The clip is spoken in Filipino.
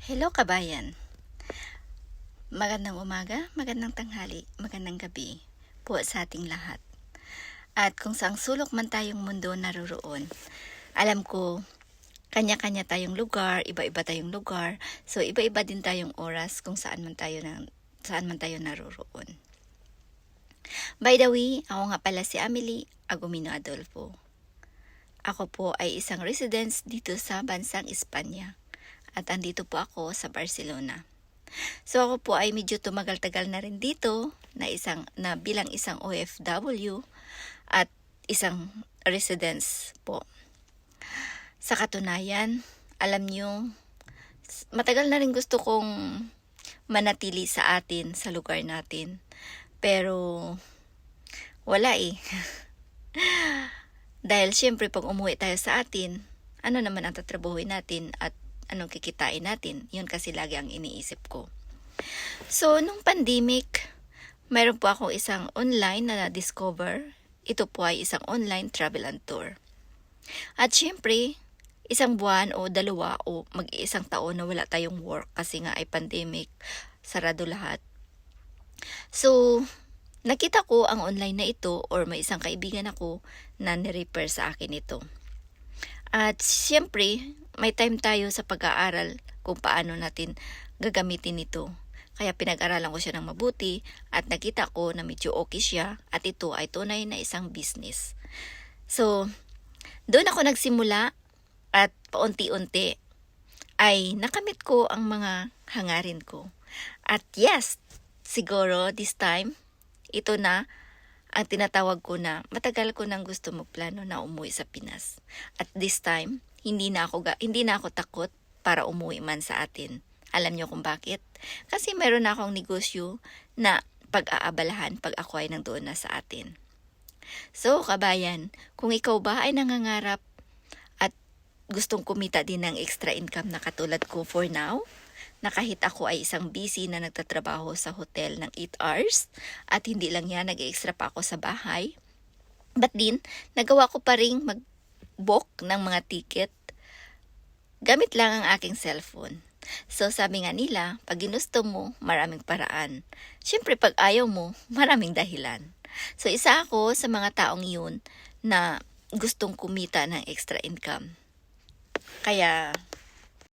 Hello kabayan, magandang umaga, magandang tanghali, magandang gabi po sa ating lahat. At kung saang sulok man tayong mundo naroroon, alam ko kanya-kanya tayong lugar, iba-iba tayong lugar, so iba-iba din tayong oras kung saan man tayo naroroon. By the way, ako nga pala si Amelie Agumino Adolfo. Ako po ay isang resident dito sa bansang Espanya at andito po ako sa Barcelona. So ako po ay medyo tumagal-tagal na rin dito na bilang isang OFW at isang residence po. Sa katunayan, alam nyo, matagal na rin gusto kong manatili sa atin, sa lugar natin. Pero wala eh. Dahil syempre pag umuwi tayo sa atin, ano naman ang tatrabahuin natin at anong kikitain natin? Yun kasi lagi ang iniisip ko. So, nung pandemic, mayroon po akong isang online na na-discover. Ito po ay isang online travel and tour. At syempre, isang buwan o dalawa o mag-iisang taon na wala tayong work kasi nga ay pandemic, sarado lahat. So, nakita ko ang online na ito or may isang kaibigan ako na ni-refer sa akin ito. At syempre, may time tayo sa pag-aaral kung paano natin gagamitin ito. Kaya pinag-aralan ko siya ng mabuti at nakita ko na medyo okay siya at ito ay tunay na isang business. So, doon ako nagsimula at paunti-unti ay nakamit ko ang mga hangarin ko. At yes, siguro this time, ito na ang tinatawag ko na matagal ko nang gusto magplano na umuwi sa Pinas. At this time, hindi na ako takot para umuwi man sa atin. Alam niyo kung bakit? Kasi meron na akong negosyo na pag-aabalahan pag ako ay nandoon na sa atin. So, kabayan, kung ikaw ba ay nangangarap at gustong kumita din ng extra income na katulad ko for now, na kahit ako ay isang busy na nagtatrabaho sa hotel ng 8 hours at hindi lang yan, nag-extra pa ako sa bahay. But din, nagawa ko pa rin mag-book ng mga ticket gamit lang ang aking cellphone. So sabi nga nila, pag ginusto mo, maraming paraan. Siyempre pag ayaw mo, maraming dahilan. So isa ako sa mga taong yun na gustong kumita ng extra income. Kaya